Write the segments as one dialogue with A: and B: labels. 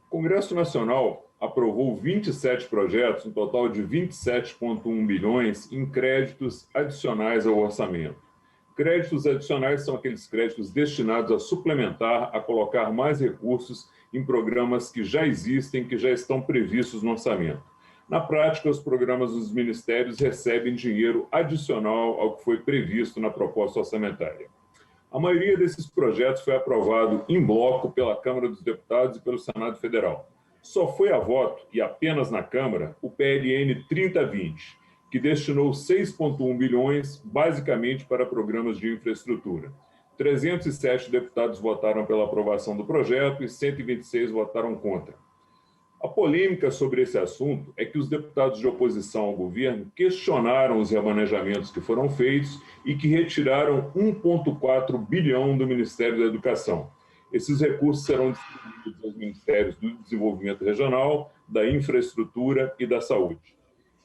A: O Congresso Nacional aprovou 27 projetos, um total de 27,1 bilhões em créditos adicionais ao orçamento. Créditos adicionais são aqueles créditos destinados a suplementar, a colocar mais recursos em programas que já existem, que já estão previstos no orçamento. Na prática, os programas dos ministérios recebem dinheiro adicional ao que foi previsto na proposta orçamentária. A maioria desses projetos foi aprovado em bloco pela Câmara dos Deputados e pelo Senado Federal. Só foi a voto, e apenas na Câmara, o PLN 3020, que destinou 6,1 bilhões basicamente para programas de infraestrutura. 307 deputados votaram pela aprovação do projeto e 126 votaram contra. A polêmica sobre esse assunto é que os deputados de oposição ao governo questionaram os remanejamentos que foram feitos e que retiraram 1,4 bilhão do Ministério da Educação. Esses recursos serão distribuídos aos Ministérios do Desenvolvimento Regional, da Infraestrutura e da Saúde.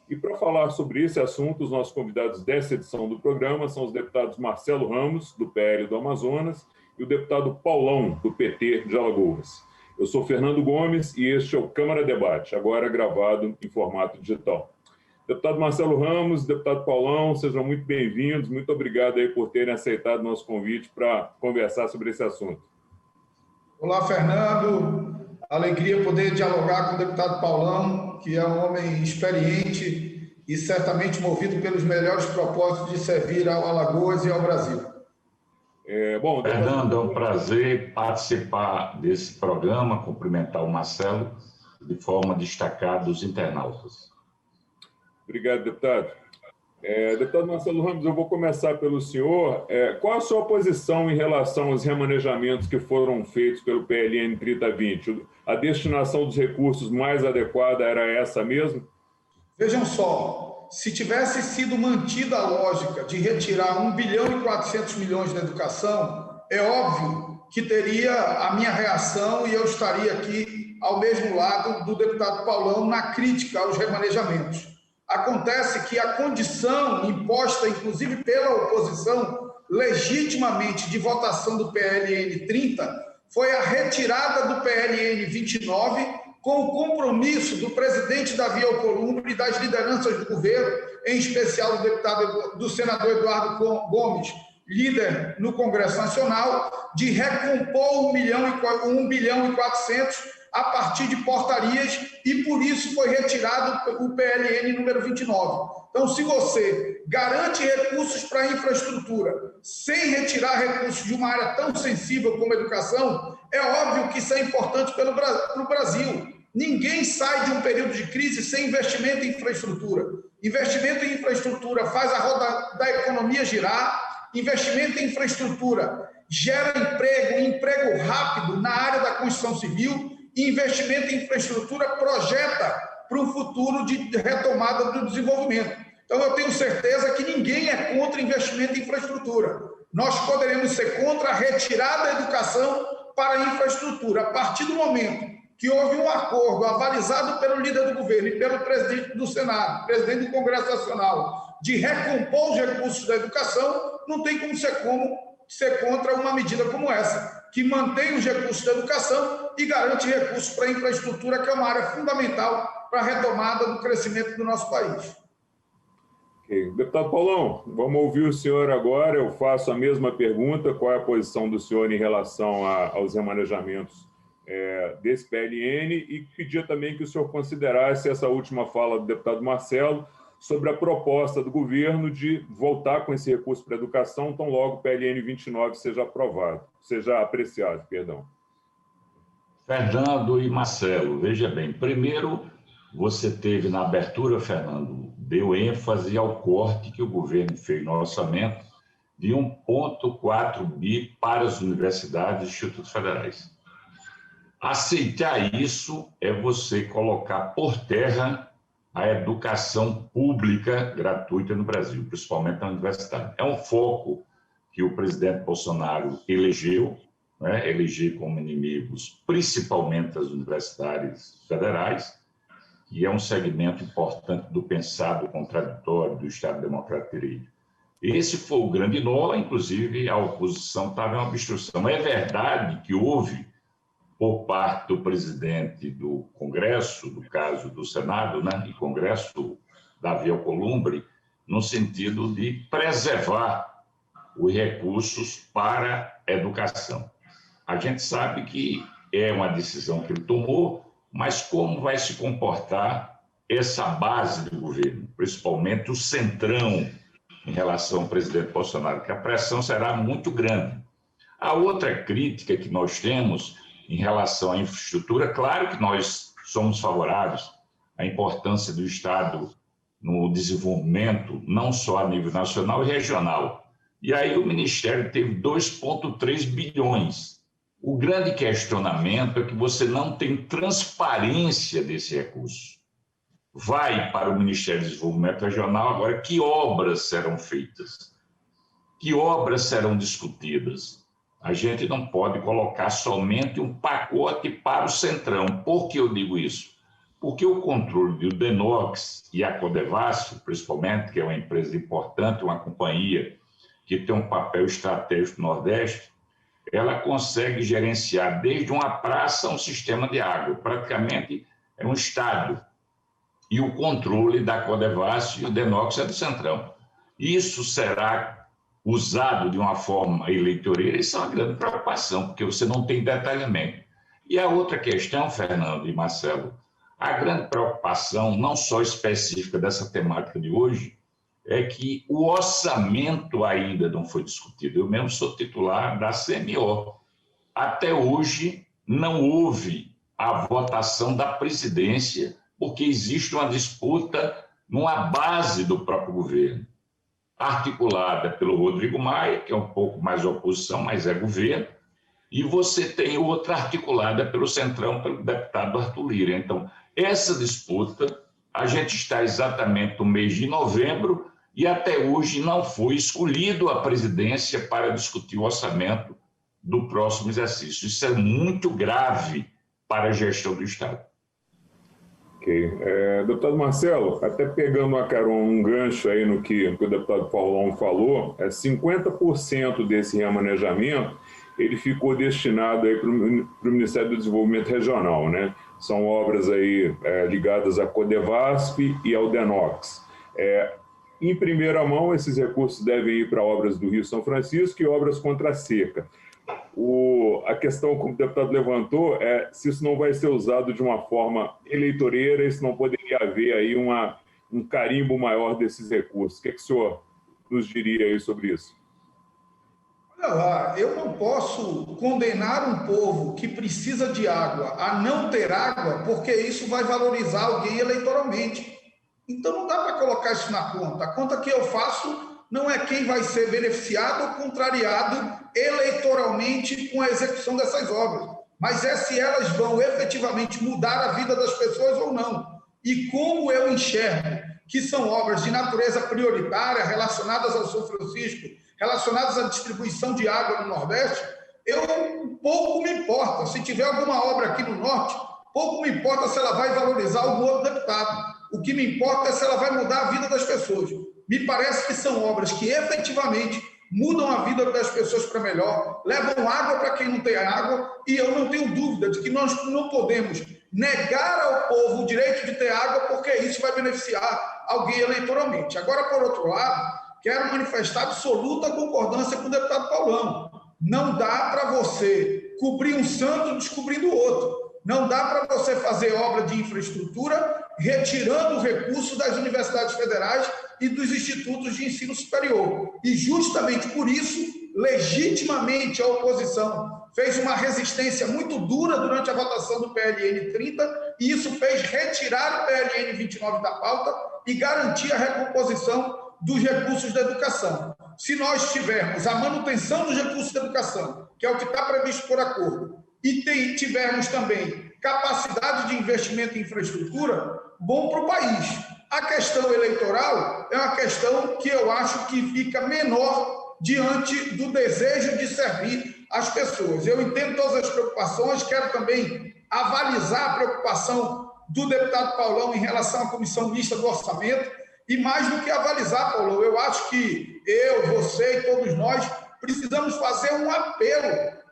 A: E para falar sobre esse assunto, os nossos convidados dessa edição do programa são os deputados Marcelo Ramos, do PL do Amazonas, e o deputado Paulão, do PT de Alagoas. Eu sou Fernando Gomes e este é o Câmara Debate, agora gravado em formato digital. Deputado Marcelo Ramos, deputado Paulão, sejam muito bem-vindos. Muito obrigado aí por terem aceitado o nosso convite para conversar sobre esse assunto.
B: Olá, Fernando. Alegria poder dialogar com o deputado Paulão, que é um homem experiente e certamente movido pelos melhores propósitos de servir ao Alagoas e ao Brasil.
C: Fernando, é um prazer participar desse programa, cumprimentar o Marcelo de forma destacada dos internautas.
A: Obrigado, deputado. Deputado Marcelo Ramos, eu vou começar pelo senhor. Qual a sua posição em relação aos remanejamentos que foram feitos pelo PLN 3020? A destinação dos recursos mais adequada era essa mesmo?
B: Vejam só, se tivesse sido mantida a lógica de retirar 1 bilhão e 400 milhões da educação, é óbvio que teria a minha reação e eu estaria aqui ao mesmo lado do deputado Paulão na crítica aos remanejamentos. Acontece que a condição imposta, inclusive pela oposição, legitimamente de votação do PLN 30, foi a retirada do PLN 29, com o compromisso do presidente Davi Alcolumbre e das lideranças do governo, em especial do senador Eduardo Gomes, líder no Congresso Nacional, de recompor 1 bilhão e 400 a partir de portarias, e por isso foi retirado o PLN número 29. Então, se você garante recursos para a infraestrutura sem retirar recursos de uma área tão sensível como a educação, é óbvio que isso é importante para o Brasil. Ninguém sai de um período de crise sem investimento em infraestrutura. Investimento em infraestrutura faz a roda da economia girar, investimento em infraestrutura gera emprego rápido na área da construção civil, e investimento em infraestrutura projeta para um futuro de retomada do desenvolvimento. Então, eu tenho certeza que ninguém é contra investimento em infraestrutura. Nós poderemos ser contra a retirada da educação para a infraestrutura. A partir do momento que houve um acordo avalizado pelo líder do governo e pelo presidente do Senado, presidente do Congresso Nacional, de recompor os recursos da educação, não tem como ser contra uma medida como essa, que mantém os recursos da educação e garante recursos para a infraestrutura, que é uma área fundamental para a retomada do crescimento do nosso país.
A: Okay. Deputado Paulão, vamos ouvir o senhor agora. Eu faço a mesma pergunta. Qual é a posição do senhor em relação aos remanejamentos desse PLN? E pedir também que o senhor considerasse essa última fala do deputado Marcelo sobre a proposta do governo de voltar com esse recurso para a educação tão logo o PLN 29 seja apreciado.
C: Fernando e Marcelo, veja bem, primeiro você teve na abertura, Fernando, deu ênfase ao corte que o governo fez no orçamento de 1,4 bi para as universidades e institutos federais. Aceitar isso é você colocar por terra a educação pública gratuita no Brasil, principalmente na universidade. É um foco que o presidente Bolsonaro elegeu, eleger como inimigos principalmente as universidades federais, e é um segmento importante do pensado contraditório do Estado Democrático de Direito. Esse foi o grande nó, inclusive a oposição estava em obstrução. É verdade que houve por parte do presidente do Congresso, no caso do Senado, né, e Congresso, Davi Alcolumbre, no sentido de preservar os recursos para a educação. A gente sabe que é uma decisão que ele tomou, mas como vai se comportar essa base do governo, principalmente o centrão, em relação ao presidente Bolsonaro, que a pressão será muito grande. A outra crítica que nós temos em relação à infraestrutura, claro que nós somos favoráveis à importância do Estado no desenvolvimento, não só a nível nacional e regional. E aí o Ministério teve 2,3 bilhões. O grande questionamento é que você não tem transparência desse recurso. Vai para o Ministério do Desenvolvimento Regional agora que obras serão feitas, que obras serão discutidas. A gente não pode colocar somente um pacote para o Centrão. Por que eu digo isso? Porque o controle do Denox e a Codevasf, principalmente, que é uma empresa importante, uma companhia que tem um papel estratégico no Nordeste, ela consegue gerenciar desde uma praça a um sistema de água. Praticamente é um estádio. E o controle da Codevasf e o Denox é do Centrão. Isso será usado de uma forma eleitoreira? Isso é uma grande preocupação, porque você não tem detalhamento. E a outra questão, Fernando e Marcelo, a grande preocupação, não só específica dessa temática de hoje, é que o orçamento ainda não foi discutido. Eu mesmo sou titular da CMO. Até hoje não houve a votação da presidência, porque existe uma disputa numa base do próprio governo, articulada pelo Rodrigo Maia, que é um pouco mais oposição, mas é governo, e você tem outra articulada pelo Centrão, pelo deputado Arthur Lira. Então, essa disputa, a gente está exatamente no mês de novembro e até hoje não foi escolhido a presidência para discutir o orçamento do próximo exercício. Isso é muito grave para a gestão do Estado.
A: Ok. Deputado Marcelo, até pegando um gancho aí no que o deputado Paulão falou, 50% desse remanejamento ele ficou destinado aí para o Ministério do Desenvolvimento Regional, né? São obras aí ligadas à Codevasf e ao Denox. Em primeira mão, esses recursos devem ir para obras do Rio São Francisco e obras contra a seca. A questão que o deputado levantou é se isso não vai ser usado de uma forma eleitoreira, se não poderia haver aí um carimbo maior desses recursos. O que o senhor nos diria aí sobre isso?
B: Olha lá, eu não posso condenar um povo que precisa de água a não ter água, porque isso vai valorizar alguém eleitoralmente. Então não dá para colocar isso na conta. A conta que eu faço não é quem vai ser beneficiado ou contrariado eleitoralmente com a execução dessas obras, mas é se elas vão efetivamente mudar a vida das pessoas ou não. E como eu enxergo que são obras de natureza prioritária, relacionadas ao São Francisco, relacionadas à distribuição de água no Nordeste, pouco me importa. Se tiver alguma obra aqui no Norte, pouco me importa se ela vai valorizar algum outro deputado. O que me importa é se ela vai mudar a vida das pessoas. Me parece que são obras que efetivamente mudam a vida das pessoas para melhor, levam água para quem não tem água, e eu não tenho dúvida de que nós não podemos negar ao povo o direito de ter água, porque isso vai beneficiar alguém eleitoralmente. Agora, por outro lado, quero manifestar absoluta concordância com o deputado Paulão. Não dá para você cobrir um santo descobrindo o outro. Não dá para você fazer obra de infraestrutura retirando o recurso das universidades federais e dos institutos de ensino superior. E justamente por isso, legitimamente, a oposição fez uma resistência muito dura durante a votação do PLN 30, e isso fez retirar o PLN 29 da pauta e garantir a recomposição dos recursos da educação. Se nós tivermos a manutenção dos recursos da educação, que é o que está previsto por acordo, e tivermos também capacidade de investimento em infraestrutura, bom para o país. A questão eleitoral é uma questão que eu acho que fica menor diante do desejo de servir as pessoas. Eu entendo todas as preocupações, quero também avalizar a preocupação do deputado Paulão em relação à comissão mista do orçamento, e mais do que avalizar, Paulão, eu acho que eu, você e todos nós precisamos fazer um apelo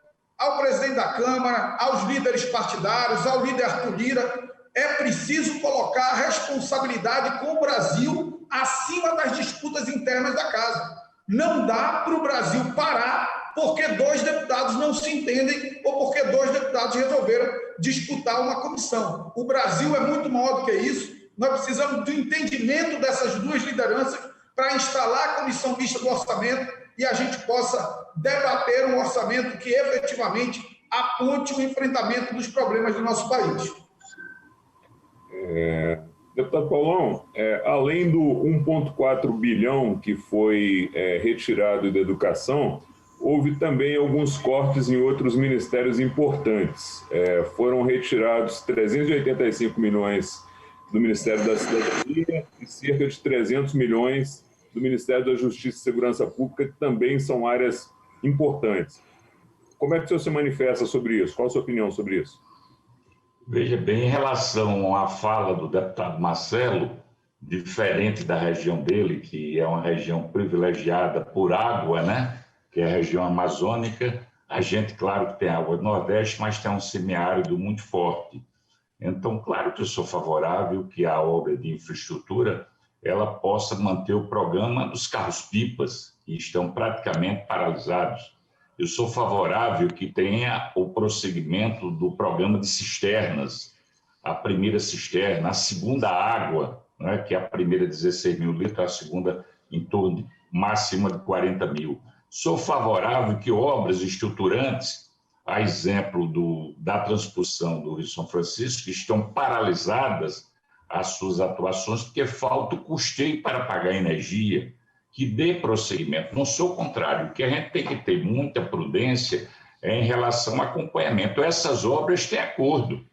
B: ao presidente da Câmara, aos líderes partidários, ao líder Arthur Lira, é preciso colocar a responsabilidade com o Brasil acima das disputas internas da casa. Não dá para o Brasil parar porque 2 deputados não se entendem ou porque 2 deputados resolveram disputar uma comissão. O Brasil é muito maior do que isso. Nós precisamos do entendimento dessas 2 lideranças para instalar a comissão mista do orçamento e a gente possa debater um orçamento que efetivamente aponte o enfrentamento dos problemas do nosso país.
A: Deputado Paulão, além do 1,4 bilhão que foi retirado da educação, houve também alguns cortes em outros ministérios importantes. Foram retirados 385 milhões do Ministério da Cidadania e cerca de 300 milhões do Ministério da Justiça e Segurança Pública, que também são áreas importantes. Como é que o senhor se manifesta sobre isso? Qual a sua opinião sobre isso?
C: Veja bem, em relação à fala do deputado Marcelo, diferente da região dele, que é uma região privilegiada por água, né? Que é a região amazônica, a gente, claro, que tem água do Nordeste, mas tem um semiárido muito forte. Então, claro que eu sou favorável que a obra de infraestrutura ela possa manter o programa dos carros-pipas, que estão praticamente paralisados. Eu sou favorável que tenha o prosseguimento do programa de cisternas, a primeira cisterna, a segunda água, né, que é a primeira 16 mil litros, a segunda em torno de máxima de 40 mil. Sou favorável que obras estruturantes, a exemplo da transposição do Rio São Francisco, que estão paralisadas as suas atuações, porque falta o custeio para pagar energia, que dê prosseguimento. Não sou contrário, o que a gente tem que ter muita prudência é em relação ao acompanhamento. Essas obras têm acordo.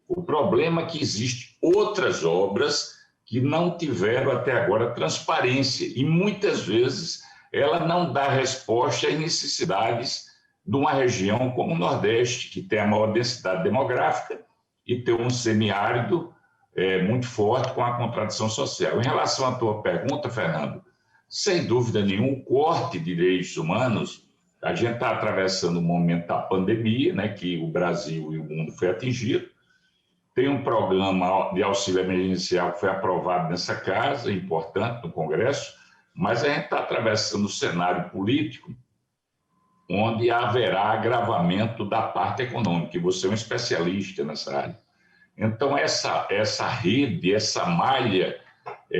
C: O problema é que existem outras obras que não tiveram até agora transparência e muitas vezes ela não dá resposta às necessidades de uma região como o Nordeste, que tem a maior densidade demográfica e tem um semiárido muito forte com a contradição social. Em relação à tua pergunta, Fernando, sem dúvida nenhuma, o corte de direitos humanos, a gente está atravessando o momento da pandemia, né, que o Brasil e o mundo foi atingido. Tem um programa de auxílio emergencial que foi aprovado nessa casa, importante, no Congresso, mas a gente está atravessando o cenário político, onde haverá agravamento da parte econômica, e você é um especialista nessa área. Então, essa rede, essa malha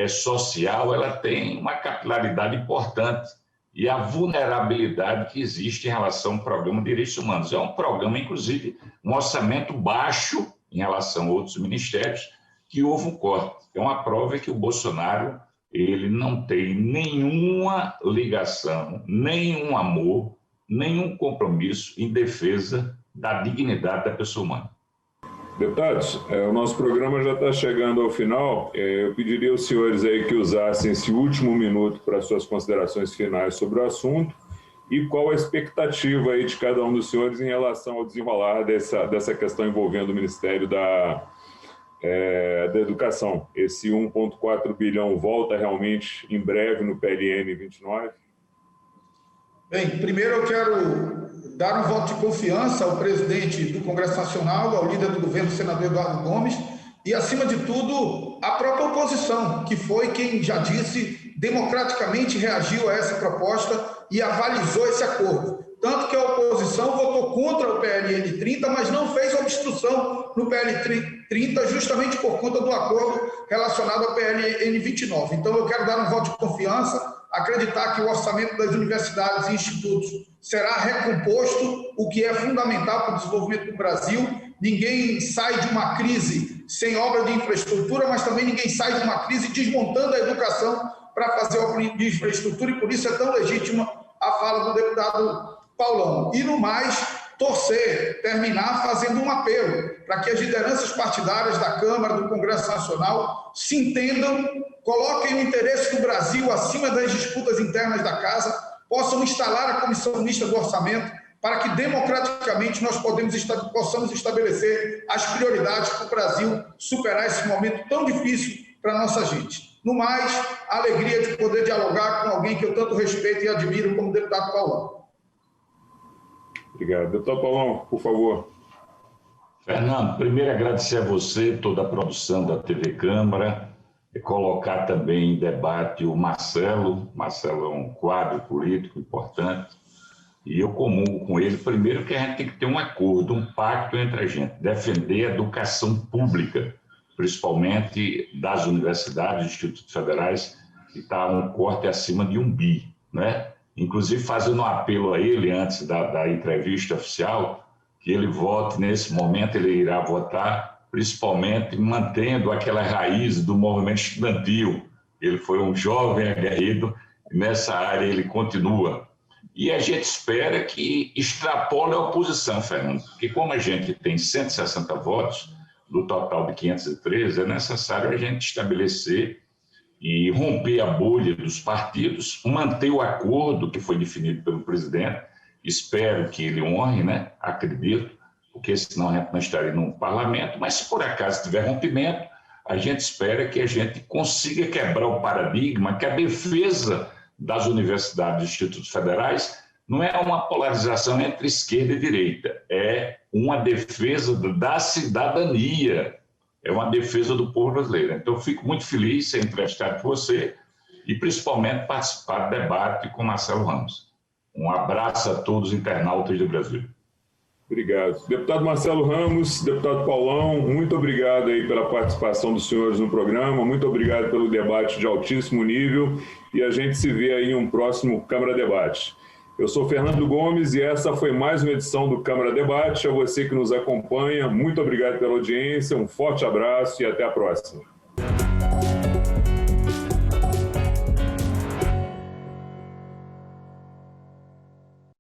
C: social, ela tem uma capilaridade importante e a vulnerabilidade que existe em relação ao programa de direitos humanos. É um programa, inclusive, um orçamento baixo em relação a outros ministérios, que houve um corte. É uma prova que o Bolsonaro ele não tem nenhuma ligação, nenhum amor, nenhum compromisso em defesa da dignidade da pessoa humana.
A: Deputados, o nosso programa já está chegando ao final. Eu pediria aos senhores aí que usassem esse último minuto para suas considerações finais sobre o assunto e qual a expectativa aí de cada um dos senhores em relação ao desenrolar dessa questão envolvendo o Ministério da Educação. Esse 1,4 bilhão volta realmente em breve no PLN 29?
B: Bem, primeiro eu quero dar um voto de confiança ao presidente do Congresso Nacional, ao líder do governo, senador Eduardo Gomes, e, acima de tudo, à própria oposição, que foi quem já disse, democraticamente reagiu a essa proposta e avalizou esse acordo. Tanto que a oposição votou contra o PLN 30, mas não fez obstrução no PLN 30, justamente por conta do acordo relacionado ao PLN 29. Então, eu quero dar um voto de confiança, acreditar que o orçamento das universidades e institutos será recomposto, o que é fundamental para o desenvolvimento do Brasil. Ninguém sai de uma crise sem obra de infraestrutura, mas também ninguém sai de uma crise desmontando a educação para fazer obra de infraestrutura, e por isso é tão legítima a fala do deputado Paulão. E no mais, terminar fazendo um apelo para que as lideranças partidárias da Câmara, do Congresso Nacional, se entendam, coloquem o interesse do Brasil acima das disputas internas da casa, possam instalar a Comissão Mista do Orçamento para que, democraticamente, nós possamos estabelecer as prioridades para o Brasil superar esse momento tão difícil para a nossa gente. No mais, a alegria de poder dialogar com alguém que eu tanto respeito e admiro como o deputado Paulão.
A: Obrigado. Deputado Paulão, por favor.
C: Fernando, primeiro agradecer a você, toda a produção da TV Câmara, e colocar também em debate o Marcelo. Marcelo é um quadro político importante, e eu comungo com ele, primeiro, que a gente tem que ter um acordo, um pacto entre a gente, defender a educação pública, principalmente das universidades, institutos federais, que está um corte acima de 1 bi, né? Inclusive fazendo um apelo a ele, antes da entrevista oficial, que ele vote, nesse momento ele irá votar, principalmente mantendo aquela raiz do movimento estudantil. Ele foi um jovem aguerrido, e nessa área ele continua. E a gente espera que extrapole a oposição, Fernando, porque como a gente tem 160 votos, do total de 513, é necessário a gente estabelecer e romper a bolha dos partidos, manter o acordo que foi definido pelo presidente, espero que ele honre, né? Acredito, porque senão a gente não estaria no parlamento, mas se por acaso tiver rompimento, a gente espera que a gente consiga quebrar o paradigma, que a defesa das universidades e institutos federais não é uma polarização entre esquerda e direita, é uma defesa da cidadania, é uma defesa do povo brasileiro. Então, eu fico muito feliz de ser entrevistado por você e, principalmente, participar do debate com Marcelo Ramos. Um abraço a todos os internautas do Brasil.
A: Obrigado. Deputado Marcelo Ramos, deputado Paulão, muito obrigado aí pela participação dos senhores no programa, muito obrigado pelo debate de altíssimo nível e a gente se vê aí em um próximo Câmara Debate. Eu sou Fernando Gomes e essa foi mais uma edição do Câmara Debate. A você que nos acompanha, muito obrigado pela audiência, um forte abraço e até a próxima.